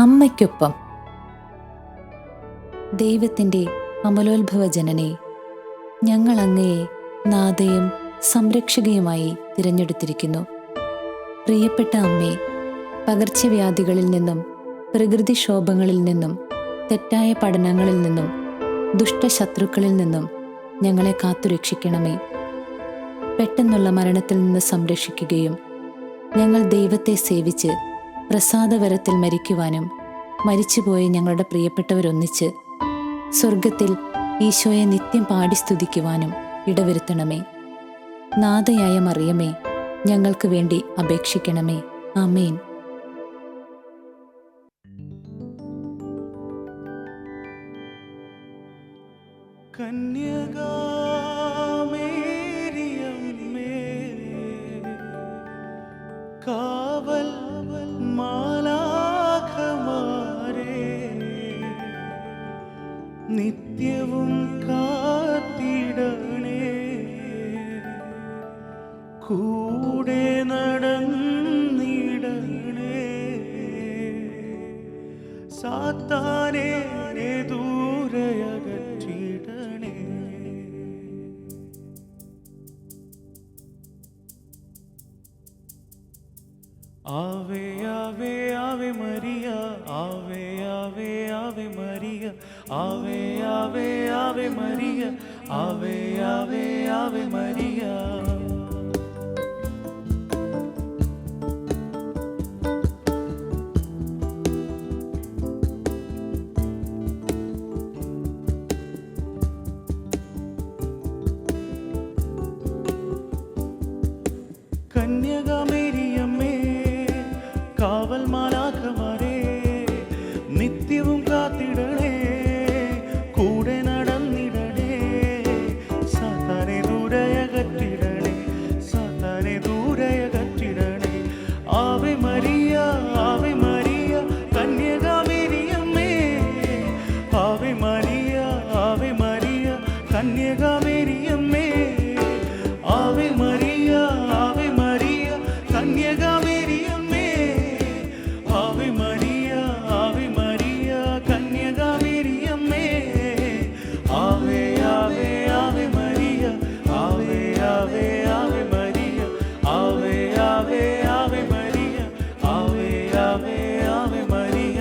അമ്മയ്ക്കൊപ്പം. ദൈവത്തിൻ്റെ അമലോത്ഭവ ജനനെ, ഞങ്ങൾ അങ്ങയെ നാഥയും സംരക്ഷകയുമായി തിരഞ്ഞെടുത്തിരിക്കുന്നു. പ്രിയപ്പെട്ട അമ്മേ, പകർച്ചവ്യാധികളിൽ നിന്നും, പ്രകൃതിക്ഷോഭങ്ങളിൽ നിന്നും, തെറ്റായ പഠനങ്ങളിൽ നിന്നും, ദുഷ്ടശത്രുക്കളിൽ നിന്നും ഞങ്ങളെ കാത്തുരക്ഷിക്കണമേ. പെട്ടെന്നുള്ള മരണത്തിൽ നിന്ന് സംരക്ഷിക്കുകയും ഞങ്ങൾ ദൈവത്തെ സേവിച്ച് പ്രസാദവരത്തിൽ മരിക്കുവാനും മരിച്ചുപോയ ഞങ്ങളുടെ പ്രിയപ്പെട്ടവരൊന്നിച്ച് സ്വർഗത്തിൽ ഈശോയെ നിത്യം പാടി സ്തുതിക്കുവാനും ഇടവരുത്തണമേ. നാഥയായ മറിയമേ, ഞങ്ങൾക്ക് വേണ്ടി അപേക്ഷിക്കണമേ. ആമേൻ. കാവൽ മാലാഖമാരേ, നിത്യവും കാത്തിടണേ, കൂടെ നടന്നിടണേ, സാത്താനെ ദൂരയകറ്റിടണേ. ആവേ ആവേ ആവേ മരിയ, ആവേ ആവേ ആവേ മരിയ, ആവേ ആവേ ആവേ മരിയ, ആവേ ആവേ ആവേ മരിയ. കന്യകമേരിയമ്മേ, കാവൽ മാലാഖമാരേ, നിത്യവും കാത്തിടണേ, കൂടെ നടന്നിടണേ, സാത്താനെ ദൂരയകറ്റിടണേ, സാത്താനെ ദൂരയകറ്റിടണേ. Ave Maria, Ave Maria, കന്യകമേരിയമ്മേ, Ave Maria, Ave Maria, കന്യകമേരിയമ്മേ, Ave Maria, Ave Maria, കന്യകമേരിയമ്മേ, Ave Maria, Ave Maria, കന്യകമേരിയമ്മേ, ആവേ ആവേ ആവേ മരിയ, ആവേ ആവേ ആവേ മരിയ, ആവേ ആവേ ആവേ മരിയ, ആവേ ആവേ ആവേ മരിയ.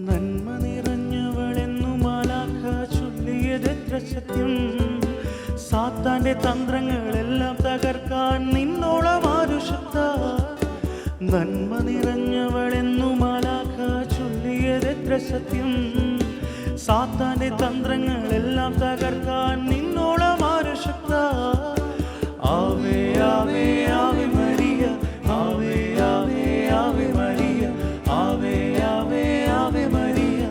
നന്മ നിറഞ്ഞവളെന്നു മാലാഖ ചൊല്ലിയതെത്ര സത്യം, സാത്താന്റെ തന്ത്രങ്ങളെല്ലാം തകർക്കാൻ നിന്നോളം ആരു ശക്ത. നന്മ നിറഞ്ഞവളെന്നു മാലാഖ ചൊല്ലിയതെത്ര സത്യം, സാത്താന്റെ തന്ത്രങ്ങളെല്ലാം തകർക്കാൻ നിന്നോളം ആരു ശക്ത. ആവേ ആവേ ആവേ മരിയ, ആവേ ആവേ ആവേ മരിയ, ആവേ ആവേ ആവേ മരിയ,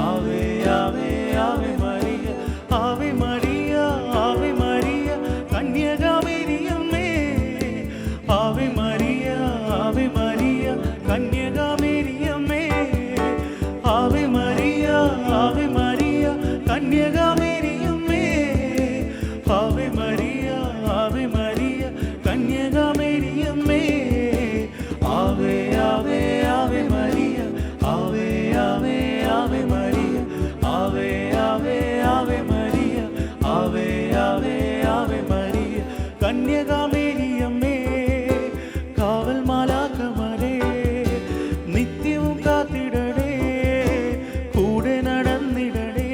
ആവേ ആവേ Ave Maria, Ave Maria, Ave Maria, കന്യകമേരിയമ്മേ, Ave Maria, Ave Maria, കന്യകമേരിയമ്മേ, Ave Maria, Ave Maria, കന്യകമേരിയമ്മേ, Ave Maria, Ave Maria, കന്യകമേരിയമ്മേ, ആവേ ആവേ ആവേ മരിയ, ആവേ ആവേ ആവേ മരിയ, ആവേ ആവേ ആവേ മരിയ, ആവേ ആവേ ആവേ മരിയ, കന്യകമേരിയമ്മേ, കാവൽ മാലാഖമാരേ, നിത്യവും കാത്തിടണേ, കൂടെ നടന്നിടണേ,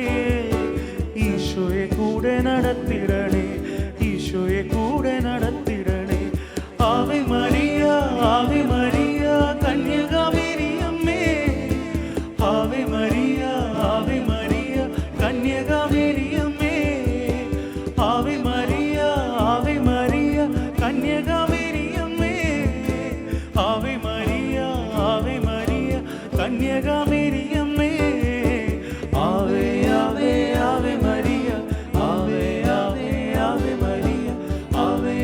ഈശോയെ കൂടെ നടത്തിടണേ, ഈശോയെ കൂടെ നടത്തിടണേ. Ave Maria, Ave Maria, കന്യകമേരിയമ്മേ, Ave Maria, Ave Maria, കന്യകമേരിയമ്മേ, Ave Maria, Ave Maria, കന്യകമേരിയമ്മേ, Ave Maria, Ave Maria, കന്യകമേരിയമ്മേ, ആവേ ആവേ Ave Maria, ആവേ ആവേ Ave Maria, ആവേ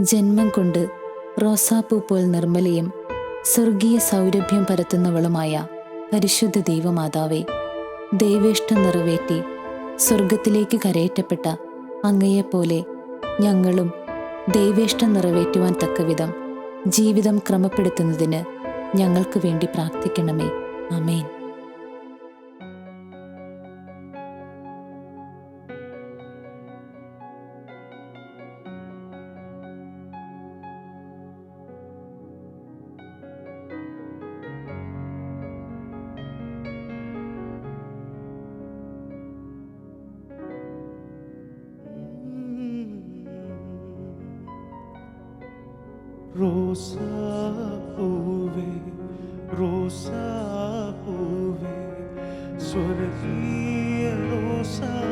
ജന്മം കൊണ്ട് റോസാപ്പൂ പോൽ നിർമ്മലയും സ്വർഗീയ സൗരഭ്യം പരത്തുന്നവളുമായ പരിശുദ്ധ ദൈവമാതാവേ, ദൈവേഷ്ടം നിറവേറ്റി സ്വർഗത്തിലേക്ക് കരയേറ്റപ്പെട്ട അങ്ങയെപ്പോലെ ഞങ്ങളും ദൈവേഷ്ടം നിറവേറ്റുവാൻ തക്കവിധം ജീവിതം ക്രമപ്പെടുത്തുന്നതിന് ഞങ്ങൾക്ക് വേണ്ടി പ്രാർത്ഥിക്കണമേ. ആമേൻ. റോസാപ്പൂവേ, റോസാപ്പൂവേ, സ്വർഗീയ റോസാപ്പൂവേ,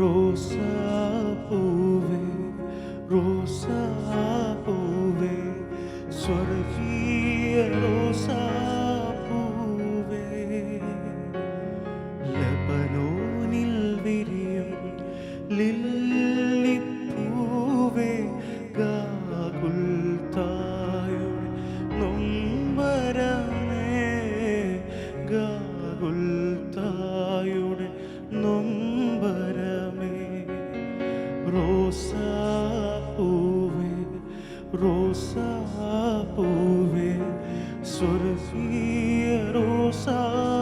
റോസാപ്പൂവേ, റോസാപ്പൂവേ, സ്വർഗീയ റോസാപ്പൂവേ, ലബനോനിൽ വിരിയും ലില്ലിപ്പൂവേ, ഗാഗുൽത്തായുടെ നൊമ്പരമേ, ഗാഗുൽത്തായുടെ നൊമ്പരമേ, റോസാപ്പൂവേ, റോസാപ്പൂവേ, സ്വർഗീയ റോസാപ്പൂവേ.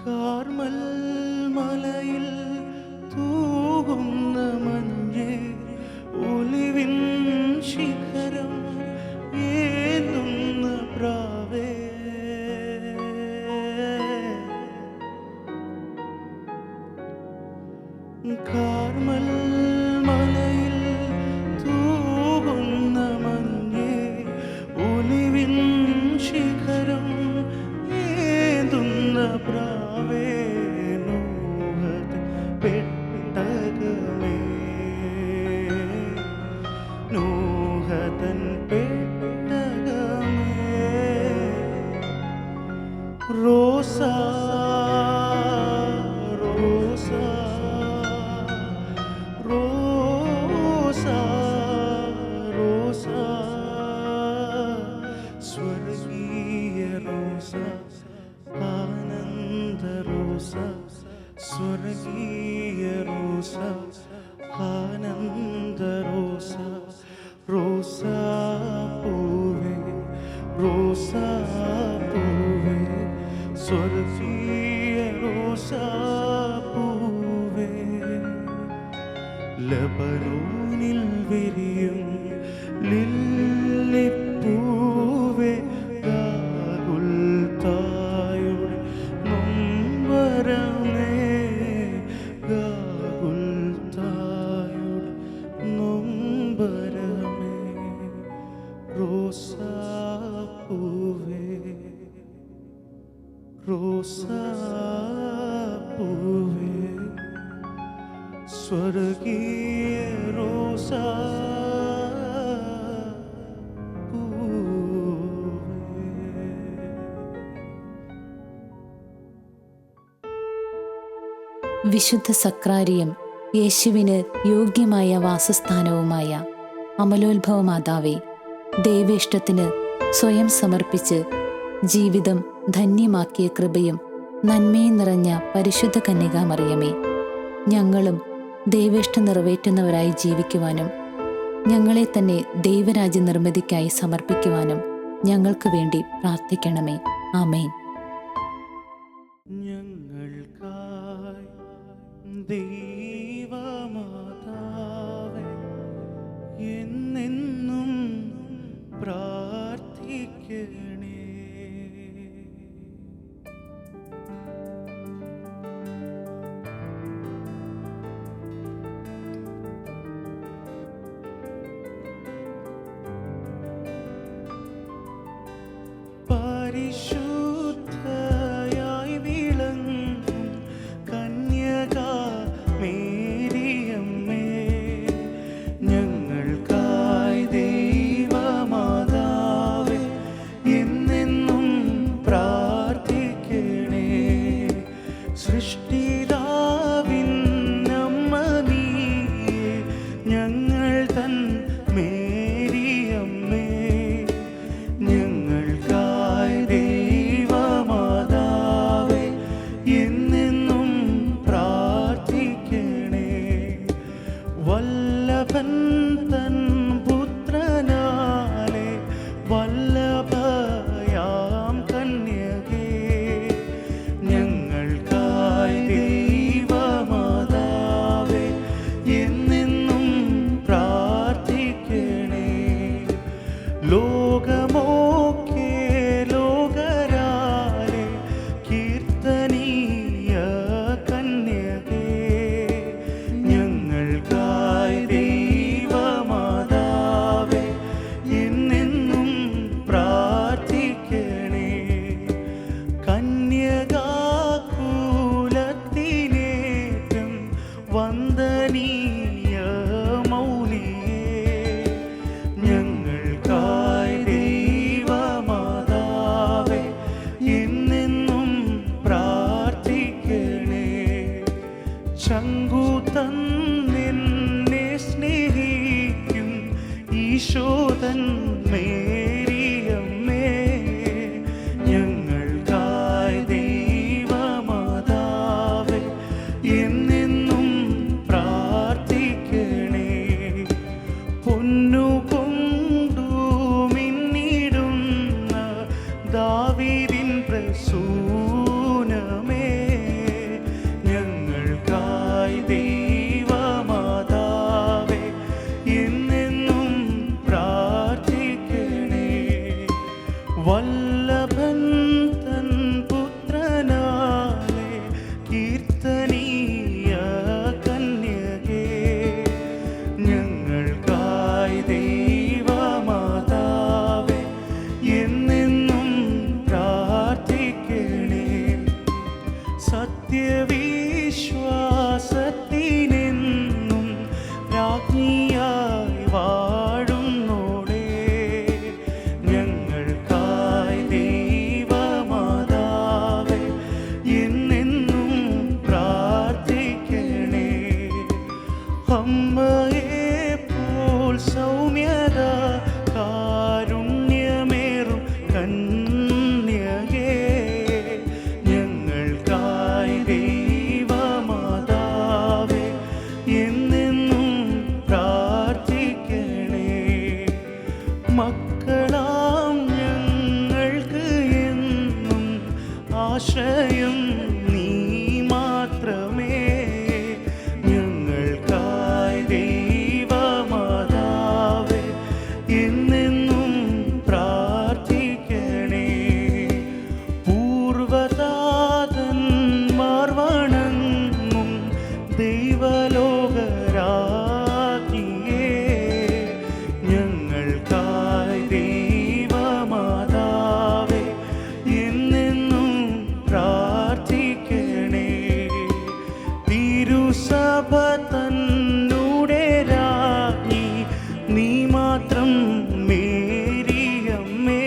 കാർമൽ മലയിൽ തൂകുന്ന മഞ്ഞേ, ഒലിവിൻ ശിഖരം ഏന്തുന്ന പ്രാവേ, കാർമൽ മലയിൽ തൂകുന്ന മഞ്ഞേ, ഒലിവിൻ ശിഖരം ഏന്തുന്ന പ്രാവേ, നോഹത്തിൻ പെട്ടകമേ, നോഹത്തിൻ പെട്ടകമേ, റോസാ, റോസാ, റോസാ, റോസാ, സ്വർഗീയ റോസാ, ആനന്ദ റോസാ, സ്വർഗീയ റോസാ, ആനന്ദ റോസാ, റോസാപ്പൂവേ, റോസാപ്പൂവേ, സ്വർഗീയ റോസാപ്പൂവേ, ലബനോനിൽ വിരിയും ലില്ലിപ്പൂവേ, ഗാഗുൽത്തായുടെ നൊമ്പരമേ, ഗാഗുൽത്തായുടെ നൊമ്പരമേ, റോസാപ്പൂവേ, റോസാപ്പൂവേ, സ്വർഗീയ റോസാപ്പൂവേ. വിശുദ്ധ സക്രാരിയും യേശുവിന് യോഗ്യമായ വാസസ്ഥാനവുമായ അമലോത്ഭവ മാതാവേ, ദൈവേഷ്ടത്തിന് സ്വയം സമർപ്പിച്ച് ജീവിതം ധന്യമാക്കിയ കൃപയും നന്മയും നിറഞ്ഞ പരിശുദ്ധ കന്യകാമറിയമേ, ഞങ്ങളും ദൈവേഷ്ടം നിറവേറ്റുന്നവരായി ജീവിക്കുവാനും ഞങ്ങളെ തന്നെ ദൈവരാജ്യ നിർമ്മിതിക്കായി സമർപ്പിക്കുവാനും ഞങ്ങൾക്ക് വേണ്ടി പ്രാർത്ഥിക്കണമേ. ആമേൻ. ഞങ്ങൾക്കായി ദൈവമാതാവേ, എന്നെന്നും പ്രാർത്ഥിക്കണേ. വല്ലഭൻ തൻ പുത്രനാലെ വല്ലഭയാം കന്യകേ ഞങ്ങൾക്കായി ദൈവമാതാവേ എന്നെന്നും പ്രാർത്ഥിക്കണേ. ലോകമൊക്കെ ലോകരാലെ കീർത്തനീയ കന്യകേ ഞങ്ങൾക്കായി ദൈവമാതാവേ എന്നെന്നും പ്രാർത്ഥിക്കണേ. കന്യകാകുലത്തിനേറ്റം വന്ദനീയ മൗലിയേ ഞങ്ങൾക്കായി ദൈവമാതാവേ എന്നെന്നും പ്രാർത്ഥിക്കണേ. ചങ്കുതന്നെന്നെ സ്നേഹിക്കും ഈശോതൻ മേരിയമ്മേ ഞങ്ങൾക്കായി ദൈവമാതാവേ എന്നെന്നും പ്രാർത്ഥിക്കണേ. പൊന്നുകൊണ്ടു മിന്നിടുന്ന ദാവീദിൻ പ്രസൂനമേ ഞങ്ങൾക്കായി ദൈവമാതാവേ എന്നെന്നും പ്രാർത്ഥിക്കണേ. വല്ലഭൻ തൻ പുത്രനാലെ കീർത്തനീയ കന്യകേ ഞങ്ങൾക്കായി ദൈവമാതാവേ എന്നെന്നും പ്രാർത്ഥിക്കണേ. സത്യവിശ്വാസത്തിനെന്നും രാജ്ഞിയായി വാഴുന്നോളേ ഞങ്ങൾക്കായി ദൈവമാതാവേ എന്നെന്നും പ്രാർത്ഥിക്കണേ. അമ്മയെപ്പോൽ സൗമ്യത കാരുണ്യമേറും കന്യകേ ഞങ്ങൾക്കായി ദൈവമാതാവേ എന്നെന്നും പ്രാർത്ഥിക്കണേ. മക്കളാം ഞങ്ങൾക്ക് എന്നും ആശ്രയം നീ മാത്രമേ ഞങ്ങൾക്കായി ദൈവമാതാവേ എന്നെന്നും പ്രാർത്ഥിക്കണേ. പൂർവതാതന്മാർ വണങ്ങും ദൈവലോകരാജ്ഞിയേ ഞങ്ങൾക്കായി ദൈവമാതാവേ എന്നെന്നും പ്രാർത്ഥിക്കണേ. തിരുസഭ തന്നൂടെ രാജ്ഞി നീ മാത്രം മേരിയമ്മേ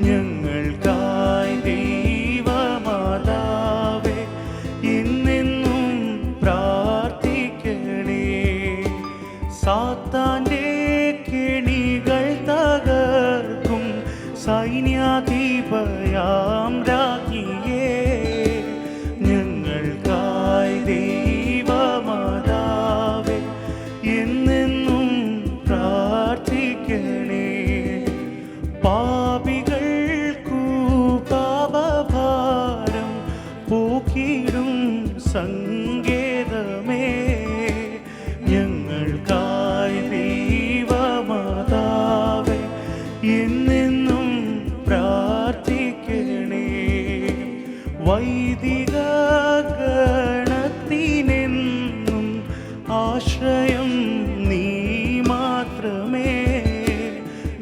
ഞങ്ങൾക്കായി ദൈവമാതാവേ എന്നെന്നും പ്രാർത്ഥിക്കണേ. സാത്താൻ്റെ കെണികൾ തകർക്കും സൈന്യാധിപയാം രാജ്ഞിയേ ഞങ്ങൾക്കായി ദൈവമാതാവേ എന്നെന്നും പ്രാർത്ഥിക്കണേ. പാപികൾക്കു പാപഭാരം പോക്കിടും സങ്കേതമേ ഞങ്ങൾക്കായി ദൈവമാതാവേ എന്നെന്നും പ്രാർത്ഥിക്കണേ. വൈദിക ഗണത്തിനെന്നും ആശ്രയം നീ മാത്രമേ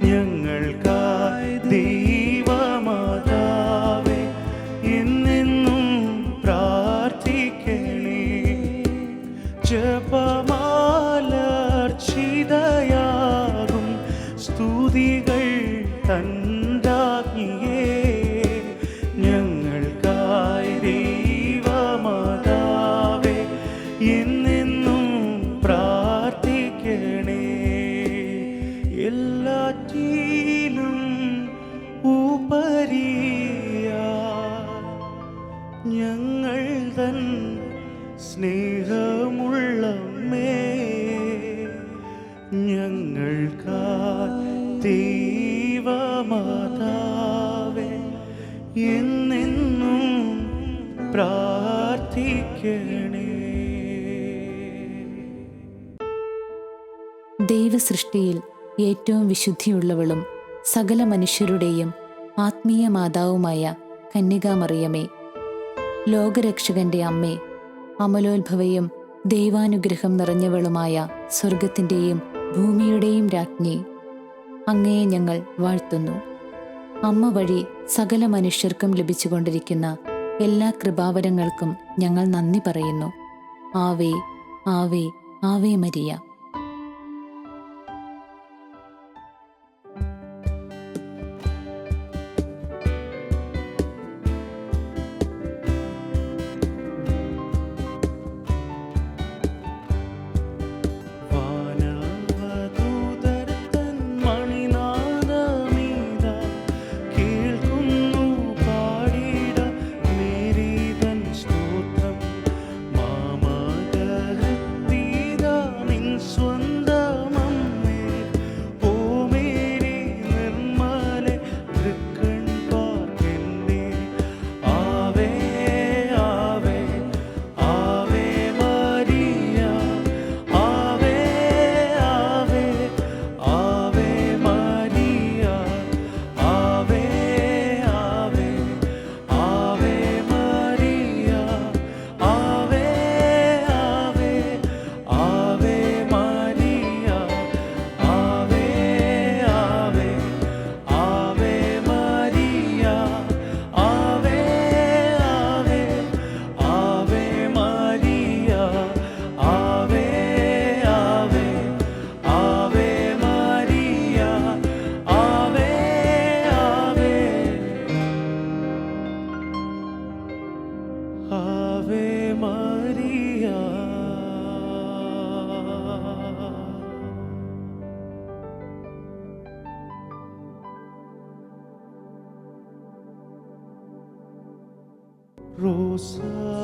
ഞങ്ങൾക്കായി ദൈവമാതാവേ എന്നെന്നും പ്രാർത്ഥിക്കണേ. ജപമാലർച്ചിതയാകും സ്തുതികൾ തൻ രാജ്ഞിയേ ഞങ്ങൾക്കായി ദൈവമാതാവേ എന്നെന്നും പ്രാർത്ഥിക്കണേ. എല്ലാറ്റിലും ഉപരിയാ ഞങ്ങൾ തൻ സ്നേഹമുള്ളമ്മേ പ്രാർത്ഥിക്കണേ. ദൈവസൃഷ്ടിയിൽ ഏറ്റവും വിശുദ്ധിയുള്ളവളും സകല മനുഷ്യരുടെയും ആത്മീയ മാതാവുമായ കന്യകാമറിയമേ, ലോകരക്ഷകന്റെ അമ്മേ, അമലോത്ഭവയും ദൈവാനുഗ്രഹം നിറഞ്ഞവളുമായ സ്വർഗത്തിൻ്റെയും ഭൂമിയുടെയും രാജ്ഞി, അങ്ങയെ ഞങ്ങൾ വാഴ്ത്തുന്നു. അമ്മ വഴി സകല മനുഷ്യർക്കും ലഭിച്ചുകൊണ്ടിരിക്കുന്ന എല്ലാ കൃപാവരങ്ങൾക്കും ഞങ്ങൾ നന്ദി പറയുന്നു. ആവേ ആവേ ആവേ മരിയ.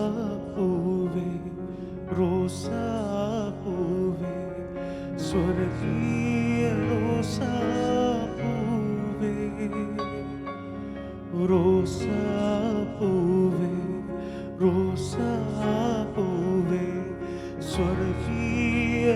റോസാപ്പൂവേ റോസാപ്പൂവേ സ്വർഗീയ റോസാപ്പൂവേ റോസാപ്പൂവേ റോസാപ്പൂവേ സ്വർഗീയ